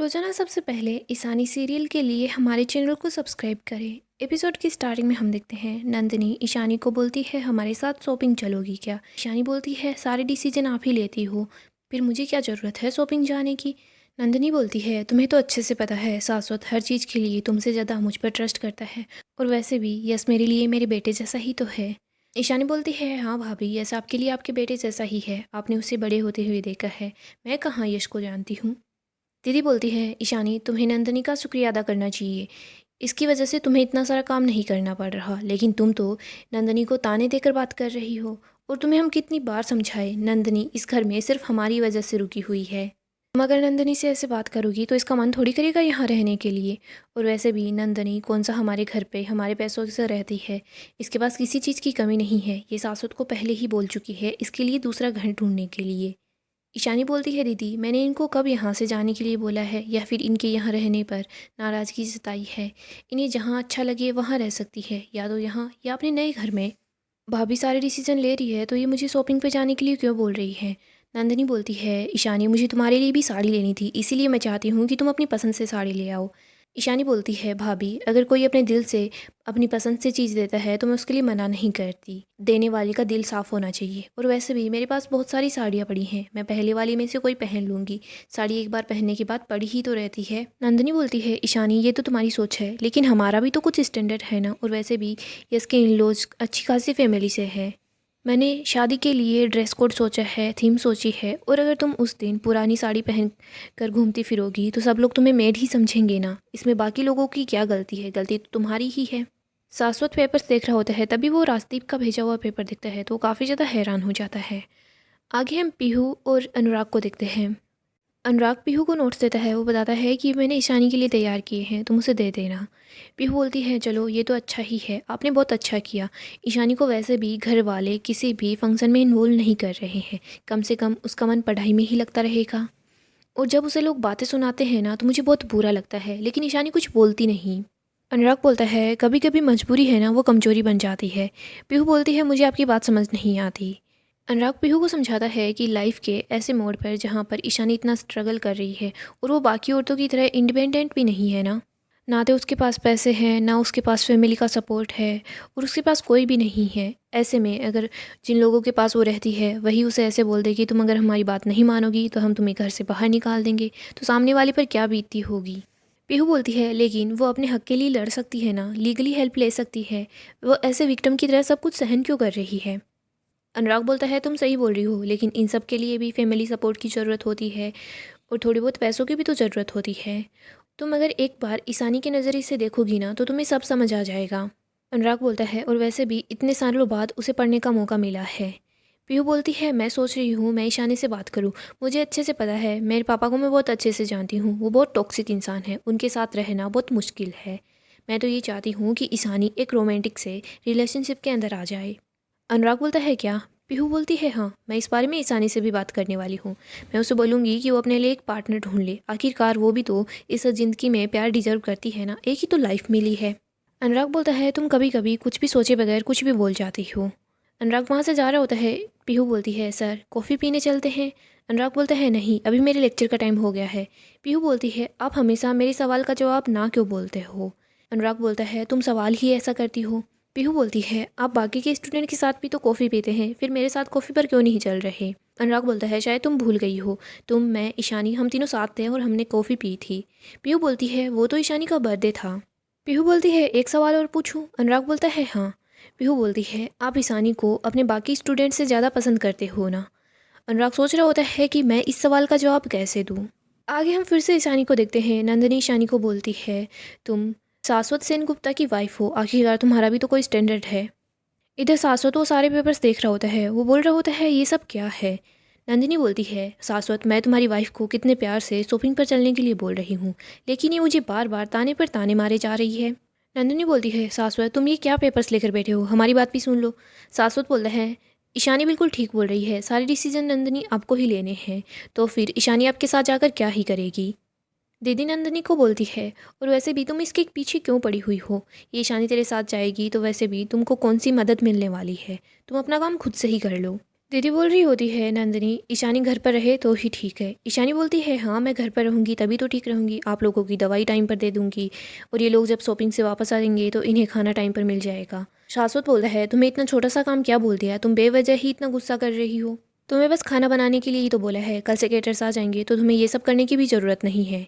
रोजाना सबसे पहले ईशानी सीरियल के लिए हमारे चैनल को सब्सक्राइब करें। एपिसोड की स्टार्टिंग में हम देखते हैं नंदिनी ईशानी को बोलती है हमारे साथ शॉपिंग चलोगी क्या। ईशानी बोलती है सारे डिसीजन आप ही लेती हो, फिर मुझे क्या ज़रूरत है शॉपिंग जाने की। नंदिनी बोलती है तुम्हें तो अच्छे से पता है शाश्वत हर चीज़ के लिए तुमसे ज़्यादा मुझ पर ट्रस्ट करता है, और वैसे भी यस मेरे लिए मेरे बेटे जैसा ही तो है। ईशानी बोलती है हाँ भाभी, यस आपके लिए आपके बेटे जैसा ही है, आपने उसे बड़े होते हुए देखा है, मैं कहाँ यश को जानती हूँ। दीदी बोलती है ईशानी तुम्हें नंदनी का शुक्रिया अदा करना चाहिए, इसकी वजह से तुम्हें इतना सारा काम नहीं करना पड़ रहा, लेकिन तुम तो नंदनी को ताने देकर बात कर रही हो। और तुम्हें हम कितनी बार समझाए नंदनी इस घर में सिर्फ हमारी वजह से रुकी हुई है, तुम अगर नंदनी से ऐसे बात करोगी तो इसका मन थोड़ी करेगा यहाँ रहने के लिए। और वैसे भी नंदनी कौन सा हमारे घर पे हमारे पैसों से रहती है, इसके पास किसी चीज़ की कमी नहीं है, ये सासुत को पहले ही बोल चुकी है इसके लिए दूसरा घर ढूंढने के लिए। ईशानी बोलती है दीदी मैंने इनको कब यहाँ से जाने के लिए बोला है या फिर इनके यहाँ रहने पर नाराज़गी जताई है। इन्हें जहाँ अच्छा लगे वहाँ रह सकती है, या तो यहाँ या अपने नए घर में। भाभी सारे डिसीजन ले रही है तो ये मुझे शॉपिंग पे जाने के लिए क्यों बोल रही है। नंदिनी बोलती है ईशानी मुझे तुम्हारे लिए भी साड़ी लेनी थी, इसीलिए मैं चाहती हूँ कि तुम अपनी पसंद से साड़ी ले आओ। ईशानी बोलती है भाभी अगर कोई अपने दिल से अपनी पसंद से चीज़ देता है तो मैं उसके लिए मना नहीं करती, देने वाले का दिल साफ़ होना चाहिए। और वैसे भी मेरे पास बहुत सारी साड़ियाँ पड़ी हैं, मैं पहले वाली में से कोई पहन लूँगी, साड़ी एक बार पहनने के बाद पड़ी ही तो रहती है। नंदिनी बोलती है ईशानी ये तो तुम्हारी सोच है, लेकिन हमारा भी तो कुछ स्टैंडर्ड है ना, और वैसे भी इसके इन लॉज अच्छी खासी फैमिली से है। मैंने शादी के लिए ड्रेस कोड सोचा है, थीम सोची है, और अगर तुम उस दिन पुरानी साड़ी पहन कर घूमती फिरोगी तो सब लोग तुम्हें मेड ही समझेंगे ना, इसमें बाकी लोगों की क्या गलती है, गलती तो तुम्हारी ही है। शाश्वत पेपर्स देख रहा होता है, तभी वो राजदीप का भेजा हुआ पेपर दिखता है तो वो काफ़ी ज़्यादा हैरान हो जाता है। आगे हम पीहू और अनुराग को देखते हैं। अनुराग पीहू को नोट्स देता है, वो बताता है कि मैंने ईशानी के लिए तैयार किए हैं, तुम उसे दे देना। पीहू बोलती है चलो ये तो अच्छा ही है, आपने बहुत अच्छा किया। ईशानी को वैसे भी घर वाले किसी भी फंक्शन में इन्वॉल्व नहीं कर रहे हैं, कम से कम उसका मन पढ़ाई में ही लगता रहेगा। और जब उसे लोग बातें सुनाते हैं ना तो मुझे बहुत बुरा लगता है, लेकिन ईशानी कुछ बोलती नहीं। अनुराग बोलता है कभी कभी मजबूरी है ना वो कमजोरी बन जाती है। पीहू बोलती है मुझे आपकी बात समझ नहीं आती। अनुराग पीहू को समझाता है कि लाइफ के ऐसे मोड़ पर जहाँ पर ईशानी इतना स्ट्रगल कर रही है और वो बाकी औरतों की तरह इंडिपेंडेंट भी नहीं है ना तो उसके पास पैसे हैं, ना उसके पास फैमिली का सपोर्ट है, और उसके पास कोई भी नहीं है। ऐसे में अगर जिन लोगों के पास वो रहती है वही उसे ऐसे बोल दे कि तुम अगर हमारी बात नहीं मानोगी तो हम तुम्हें घर से बाहर निकाल देंगे, तो सामने वाले पर क्या बीतती होगी। पीहू बोलती है लेकिन वो अपने हक के लिए लड़ सकती है ना, लीगली हेल्प ले सकती है, वो ऐसे विक्टिम की तरह सब कुछ सहन क्यों कर रही है। अनुराग बोलता है तुम सही बोल रही हो, लेकिन इन सब के लिए भी फैमिली सपोर्ट की ज़रूरत होती है, और थोड़ी बहुत पैसों की भी तो ज़रूरत होती है। तुम अगर एक बार ईशानी के नज़रिए से देखोगी ना तो तुम्हें सब समझ आ जाएगा। अनुराग बोलता है और वैसे भी इतने सालों बाद उसे पढ़ने का मौका मिला है। पीहू बोलती है मैं सोच रही हूँ मैं ईशानी से बात करूँ, मुझे अच्छे से पता है, मेरे पापा को मैं बहुत अच्छे से जानती हूँ, वो बहुत टॉक्सिक इंसान है, उनके साथ रहना बहुत मुश्किल है। मैं तो ये चाहती हूँ कि ईशानी एक रोमांटिक से रिलेशनशिप के अंदर आ जाए। अनुराग बोलता है क्या। पीहू बोलती है हाँ, मैं इस बारे में ईशानी से भी बात करने वाली हूँ, मैं उसे बोलूँगी कि वो अपने लिए एक पार्टनर ढूंढ ले, आखिरकार वो भी तो इस ज़िंदगी में प्यार डिजर्व करती है ना, एक ही तो लाइफ मिली है। अनुराग बोलता है तुम कभी कभी कुछ भी सोचे बगैर कुछ भी बोल जाती हो। अनुराग वहाँ से जा रहा होता है। पीहू बोलती है सर कॉफ़ी पीने चलते हैं। अनुराग बोलता है नहीं, अभी मेरे लेक्चर का टाइम हो गया है। पीहू बोलती है आप हमेशा मेरे सवाल का जवाब ना क्यों बोलते हो। अनुराग बोलता है तुम सवाल ही ऐसा करती हो। पीहू बोलती है आप बाकी के स्टूडेंट के साथ भी तो कॉफ़ी पीते हैं, फिर मेरे साथ कॉफ़ी पर क्यों नहीं चल रहे। अनुराग बोलता है शायद तुम भूल गई हो, तुम, मैं, ईशानी हम तीनों साथ थे और हमने कॉफ़ी पी थी। पीहू बोलती है वो तो ईशानी का बर्थडे था। पीहू बोलती है एक सवाल और पूछूं। अनुराग बोलता है हाँ। पीहू बोलती है आप ईशानी को अपने बाकी स्टूडेंट से ज़्यादा पसंद करते हो ना। अनुराग सोच रहा होता है कि मैं इस सवाल का जवाब कैसे दूँ। आगे हम फिर से ईशानी को देखते हैं। नंदिनी ईशानी को बोलती है तुम शाश्वत सेन गुप्ता की वाइफ हो, आखिरकार तुम्हारा भी तो कोई स्टैंडर्ड है। इधर शाश्वत वो सारे पेपर्स देख रहा होता है, वो बोल रहा होता है ये सब क्या है। नंदिनी बोलती है शाश्वत मैं तुम्हारी वाइफ को कितने प्यार से शॉपिंग पर चलने के लिए बोल रही हूँ, लेकिन ये मुझे बार बार ताने पर ताने मारे जा रही है। नंदिनी बोलती है शाश्वत तुम ये क्या पेपर्स लेकर बैठे हो, हमारी बात भी सुन लो। शाश्वत बोलता है ईशानी बिल्कुल ठीक बोल रही है, सारे डिसीजन नंदिनी आपको ही लेने हैं, तो फिर ईशानी आपके साथ जाकर क्या ही करेगी। दीदी नंदिनी को बोलती है और वैसे भी तुम इसके पीछे क्यों पड़ी हुई हो, ये ईशानी तेरे साथ जाएगी तो वैसे भी तुमको कौन सी मदद मिलने वाली है, तुम अपना काम खुद से ही कर लो। दीदी बोल रही होती है नंदिनी, ईशानी घर पर रहे तो ही ठीक है। ईशानी बोलती है हाँ मैं घर पर रहूँगी तभी तो ठीक रहूँगी, आप लोगों की दवाई टाइम पर दे दूँगी और ये लोग जब शॉपिंग से वापस आ जाएंगे तो इन्हें खाना टाइम पर मिल जाएगा। शाश्वत बोलता है तुम्हें इतना छोटा सा काम क्या बोल दिया, तुम बेवजह ही इतना गुस्सा कर रही हो। तुम्हें बस खाना बनाने के लिए ही तो बोला है, कल से केटर्स आ जाएंगे तो तुम्हें ये सब करने की भी ज़रूरत नहीं है।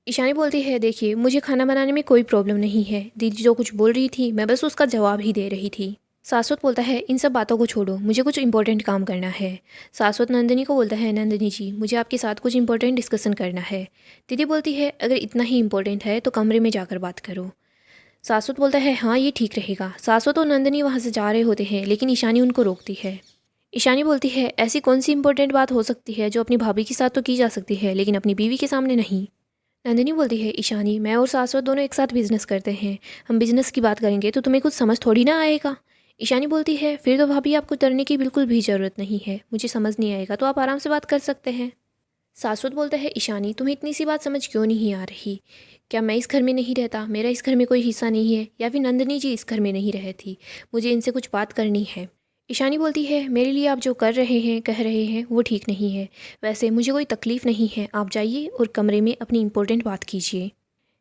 ईशानी बोलती है देखिए मुझे खाना बनाने में कोई प्रॉब्लम नहीं है, दीदी जो कुछ बोल रही थी मैं बस उसका जवाब ही दे रही थी। शाश्वत बोलता है इन सब बातों को छोड़ो, मुझे कुछ इंपॉर्टेंट काम करना है। शाश्वत नंदिनी को बोलता है नंदिनी जी मुझे आपके साथ कुछ इंपॉर्टेंट डिस्कशन करना है। दीदी बोलती है अगर इतना ही इंपॉर्टेंट है तो कमरे में जाकर बात करो। शाश्वत बोलता है हाँ ये ठीक रहेगा। शाश्वत और नंदिनी वहाँ से जा रहे होते हैं लेकिन ईशानी उनको रोकती है। ईशानी बोलती है ऐसी कौन सी इंपॉर्टेंट बात हो सकती है जो अपनी भाभी के साथ तो की जा सकती है लेकिन अपनी बीवी के सामने नहीं। नंदिनी बोलती है ईशानी मैं और शाश्वत दोनों एक साथ बिजनेस करते हैं, हम बिजनेस की बात करेंगे तो तुम्हें कुछ समझ थोड़ी ना आएगा। ईशानी बोलती है फिर तो भाभी आपको डरने की बिल्कुल भी ज़रूरत नहीं है, मुझे समझ नहीं आएगा तो आप आराम से बात कर सकते हैं। शाश्वत बोलता है ईशानी तुम्हें इतनी सी बात समझ क्यों नहीं आ रही, क्या मैं इस घर में नहीं रहता, मेरा इस घर में कोई हिस्सा नहीं है, या फिर नंदिनी जी इस घर में नहीं रहती, मुझे इनसे कुछ बात करनी है। ईशानी बोलती है मेरे लिए आप जो कर रहे हैं कह रहे हैं वो ठीक नहीं है, वैसे मुझे कोई तकलीफ़ नहीं है, आप जाइए और कमरे में अपनी इंपॉर्टेंट बात कीजिए।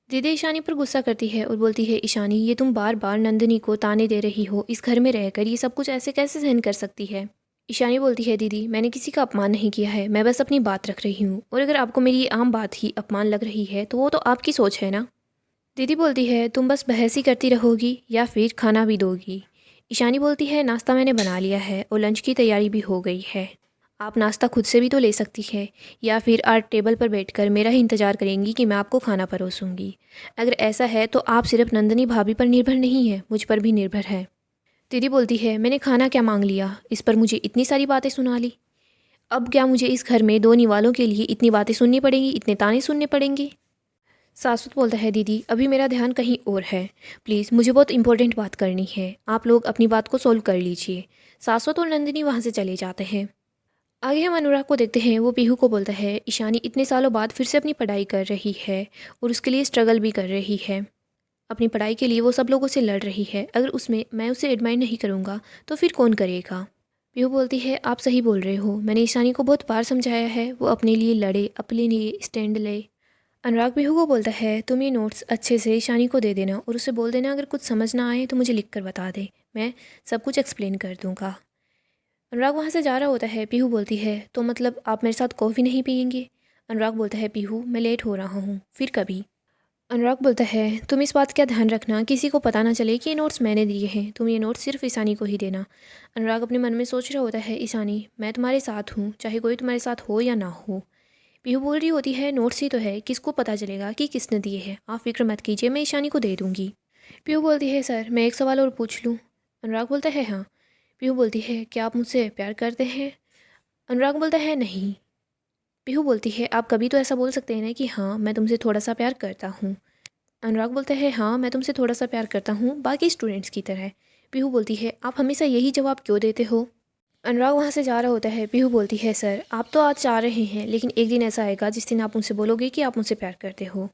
दीदी ईशानी पर गुस्सा करती है और बोलती है ईशानी ये तुम बार बार नंदिनी को ताने दे रही हो, इस घर में रहकर ये सब कुछ ऐसे कैसे सहन कर सकती है। ईशानी बोलती है दीदी मैंने किसी का अपमान नहीं किया है, मैं बस अपनी बात रख रही हूँ, और अगर आपको मेरी ये आम बात ही अपमान लग रही है तो वो तो आपकी सोच है ना। दीदी बोलती है तुम बस बहस ही करती रहोगी या फिर खाना भी दोगी। ईशानी बोलती है नाश्ता मैंने बना लिया है और लंच की तैयारी भी हो गई है, आप नाश्ता खुद से भी तो ले सकती है, या फिर आज टेबल पर बैठकर मेरा ही इंतज़ार करेंगी कि मैं आपको खाना परोसूंगी। अगर ऐसा है तो आप सिर्फ नंदिनी भाभी पर निर्भर नहीं है, मुझ पर भी निर्भर है। दीदी बोलती है मैंने खाना क्या मांग लिया, इस पर मुझे इतनी सारी बातें सुना ली, अब क्या मुझे इस घर में दो निवालों के लिए इतनी बातें सुननी पड़ेंगी, इतने ताने सुनने पड़ेंगे। शाश्वत बोलता है दीदी अभी मेरा ध्यान कहीं और है, प्लीज़ मुझे बहुत इंपॉर्टेंट बात करनी है, आप लोग अपनी बात को सॉल्व कर लीजिए। शाश्वत और नंदिनी वहाँ से चले जाते हैं। आगे हम अनुराग को देखते हैं, वो पीहू को बोलता है ईशानी इतने सालों बाद फिर से अपनी पढ़ाई कर रही है और उसके लिए स्ट्रगल भी कर रही है, अपनी पढ़ाई के लिए वो सब लोगों से लड़ रही है, अगर उसमें मैं उसे एडमायर नहीं करूँगा तो फिर कौन करेगा। पीहू बोलती है आप सही बोल रहे हो, मैंने ईशानी को बहुत बार समझाया है वो अपने लिए लड़े, अपने लिए स्टैंड ले। अनुराग पीहू को बोलता है तुम ये नोट्स अच्छे से ईशानी को दे देना और उसे बोल देना अगर कुछ समझ ना आए तो मुझे लिख कर बता दे, मैं सब कुछ एक्सप्लेन कर दूँगा। अनुराग वहाँ से जा रहा होता है, पीहू बोलती है तो मतलब आप मेरे साथ कॉफ़ी नहीं पियेंगे। अनुराग बोलता है पीहू मैं लेट हो रहा हूँ, फिर कभी। अनुराग बोलता है तुम इस बात का ध्यान रखना किसी को पता ना चले कि ये नोट्स मैंने दिए हैं, तुम ये नोट्स सिर्फ ईशानी को ही देना। अनुराग अपने मन में सोच रहा होता है ईशानी मैं तुम्हारे साथ हूँ, चाहे कोई तुम्हारे साथ हो या ना हो। पीहू बोल रही होती है नोट्स ही तो है, किसको पता चलेगा कि किसने दिए हैं, आप फिक्र मत कीजिए मैं ईशानी को दे दूँगी। पीहू बोलती है सर मैं एक सवाल और पूछ लूँ। अनुराग बोलता है हाँ। पीहू बोलती है क्या आप मुझसे प्यार करते हैं। अनुराग बोलता है नहीं। पीहू बोलती है आप कभी तो ऐसा बोल सकते हैं ना कि हाँ मैं तुमसे थोड़ा सा प्यार करता हूँ। अनुराग बोलता है हाँ मैं तुमसे थोड़ा सा प्यार करता हूँ बाकी स्टूडेंट्स की तरह। पीहू बोलती है आप हमेशा यही जवाब क्यों देते हो। अनुराग वहाँ से जा रहा होता है, पीहू बोलती है सर आप तो आज जा रहे हैं लेकिन एक दिन ऐसा आएगा जिस दिन आप मुझसे बोलोगे कि आप मुझसे प्यार करते हो।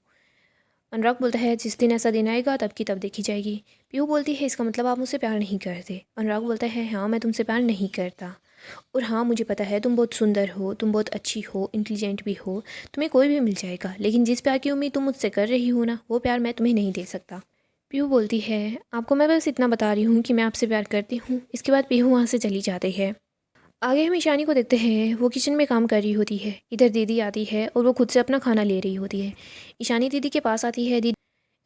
अनुराग बोलता है जिस दिन ऐसा दिन आएगा तब की तब देखी जाएगी। पीहू बोलती है इसका मतलब आप मुझसे प्यार नहीं करते। अनुराग बोलता है हाँ मैं तुमसे प्यार नहीं करता, और हाँ मुझे पता है तुम बहुत सुंदर हो, तुम बहुत अच्छी हो, इंटेलिजेंट भी हो, तुम्हें कोई भी मिल जाएगा, लेकिन जिस प्यार की उम्मीद तुम मुझसे कर रही हो ना वो प्यार मैं तुम्हें नहीं दे सकता। पीहू बोलती है आपको मैं बस इतना बता रही हूँ कि मैं आपसे प्यार करती हूँ। इसके बाद पीहू वहाँ से चली जाती है। आगे हम ईशानी को देखते हैं, वो किचन में काम कर रही होती है, इधर दीदी आती है और वो खुद से अपना खाना ले रही होती है। ईशानी दीदी के पास आती है। दीदी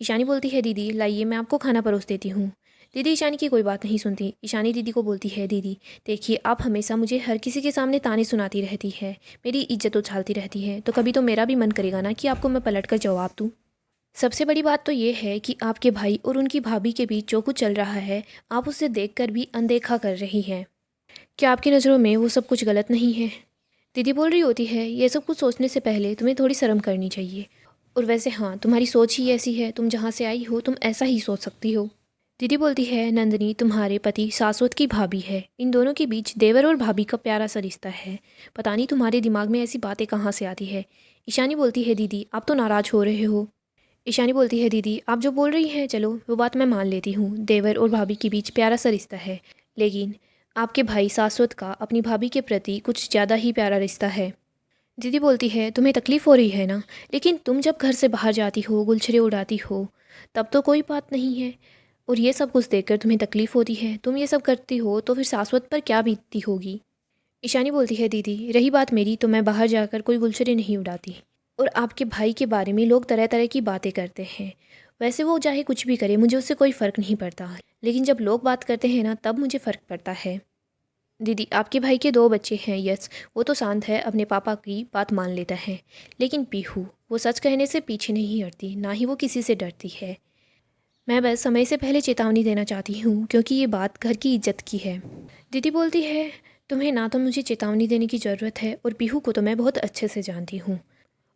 ईशानी बोलती है दीदी लाइए मैं आपको खाना परोस देती हूँ। दीदी ईशानी की कोई बात नहीं सुनती। ईशानी दीदी को बोलती है दीदी देखिए आप हमेशा मुझे हर किसी के सामने ताने सुनाती रहती है, मेरी इज्जत उछालती रहती है, तो कभी तो मेरा भी मन करेगा ना कि आपको मैं पलट कर जवाब दूँ। सबसे बड़ी बात तो ये है कि आपके भाई और उनकी भाभी के बीच जो कुछ चल रहा है आप उसे देखकर भी अनदेखा कर रही हैं। क्या आपकी नज़रों में वो सब कुछ गलत नहीं है। दीदी बोल रही होती है ये सब कुछ सोचने से पहले तुम्हें थोड़ी शर्म करनी चाहिए, और वैसे हाँ तुम्हारी सोच ही ऐसी है, तुम जहाँ से आई हो तुम ऐसा ही सोच सकती हो। दीदी बोलती है नंदिनी तुम्हारे पति शाश्वत की भाभी है, इन दोनों के बीच देवर और भाभी का प्यारा सा रिश्ता है, पता नहीं तुम्हारे दिमाग में ऐसी बातें कहाँ से आती है। ईशानी बोलती है दीदी आप तो नाराज़ हो रहे हो। ईशानी बोलती है दीदी आप जो बोल रही हैं चलो वो बात मैं मान लेती हूँ, देवर और भाभी के बीच प्यारा सा रिश्ता है, लेकिन आपके भाई शाश्वत का अपनी भाभी के प्रति कुछ ज़्यादा ही प्यारा रिश्ता है। दीदी बोलती है तुम्हें तकलीफ़ हो रही है ना, लेकिन तुम जब घर से बाहर जाती हो, गुलछड़े उड़ाती हो, तब तो कोई बात नहीं है, और ये सब कुछ देखकर तुम्हें तकलीफ़ होती है। तुम ये सब करती हो तो फिर शाश्वत पर क्या बीतती होगी। ईशानी बोलती है दीदी रही बात मेरी, तो मैं बाहर जाकर कोई गुलछड़े नहीं उड़ाती। और आपके भाई के बारे में लोग तरह तरह की बातें करते हैं। वैसे वो चाहे कुछ भी करे, मुझे उससे कोई फ़र्क नहीं पड़ता, लेकिन जब लोग बात करते हैं ना, तब मुझे फ़र्क पड़ता है। दीदी आपके भाई के 2 बच्चे हैं, यस वो तो शांत है, अपने पापा की बात मान लेता है, लेकिन पीहू वो सच कहने से पीछे नहीं हटती, ना ही वो किसी से डरती है। मैं बस समय से पहले चेतावनी देना चाहती हूँ, क्योंकि ये बात घर की इज्जत की है। दीदी बोलती है तुम्हें ना तो मुझे चेतावनी देने की ज़रूरत है, और पीहू को तो मैं बहुत अच्छे से जानती हूँ।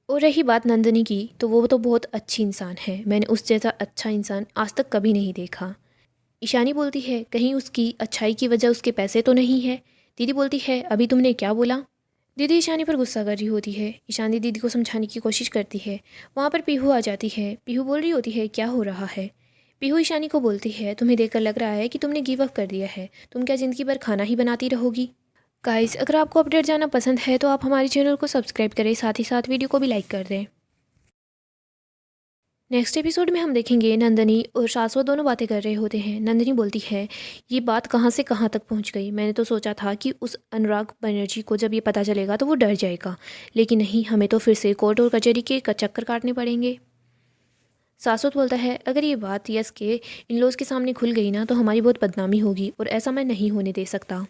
और रही बात नंदिनी की, तो वो तो बहुत अच्छी इंसान है, मैंने उस जैसा अच्छा इंसान आज तक कभी नहीं देखा। ईशानी बोलती है कहीं उसकी अच्छाई की वजह उसके पैसे तो नहीं है। दीदी बोलती है अभी तुमने क्या बोला। दीदी ईशानी पर गुस्सा कर रही होती है। ईशानी दीदी को समझाने की कोशिश करती है। वहाँ पर पीहू आ जाती है। पीहू बोल रही होती है क्या हो रहा है। पीहू ईशानी को बोलती है तुम्हें देखकर लग रहा है कि तुमने गिव अप कर दिया है, तुम क्या ज़िंदगी भर खाना ही बनाती रहोगी। गाइस अगर आपको अपडेट जानना पसंद है तो आप हमारे चैनल को सब्सक्राइब करें, साथ ही साथ वीडियो को भी लाइक कर दें। नेक्स्ट एपिसोड में हम देखेंगे नंदिनी और शाश्वत दोनों बातें कर रहे होते हैं। नंदिनी बोलती है ये बात कहाँ से कहाँ तक पहुँच गई, मैंने तो सोचा था कि उस अनुराग बनर्जी को जब ये पता चलेगा तो वो डर जाएगा, लेकिन नहीं, हमें तो फिर से कोर्ट और कचहरी के चक्कर काटने पड़ेंगे। शाश्वत बोलता है अगर ये बात यस के इन लॉज के सामने खुल गई ना, तो हमारी बहुत बदनामी होगी, और ऐसा मैं नहीं होने दे सकता।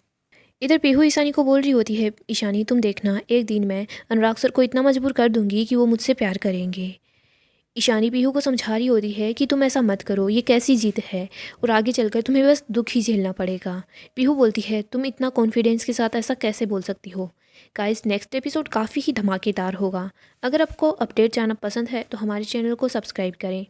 इधर पीहू ईशानी को बोल रही होती है ईशानी तुम देखना, एक दिन मैं अनुराग सर को इतना मजबूर कर दूंगी कि वो मुझसे प्यार करेंगे। ईशानी पीहू को समझा रही होती है कि तुम ऐसा मत करो, ये कैसी जीत है, और आगे चलकर तुम्हें बस दुख ही झेलना पड़ेगा। पीहू बोलती है तुम इतना कॉन्फिडेंस के साथ ऐसा कैसे बोल सकती हो। गाइस नेक्स्ट एपिसोड काफ़ी ही धमाकेदार होगा। अगर आपको अपडेट जानना पसंद है तो हमारे चैनल को सब्सक्राइब करें।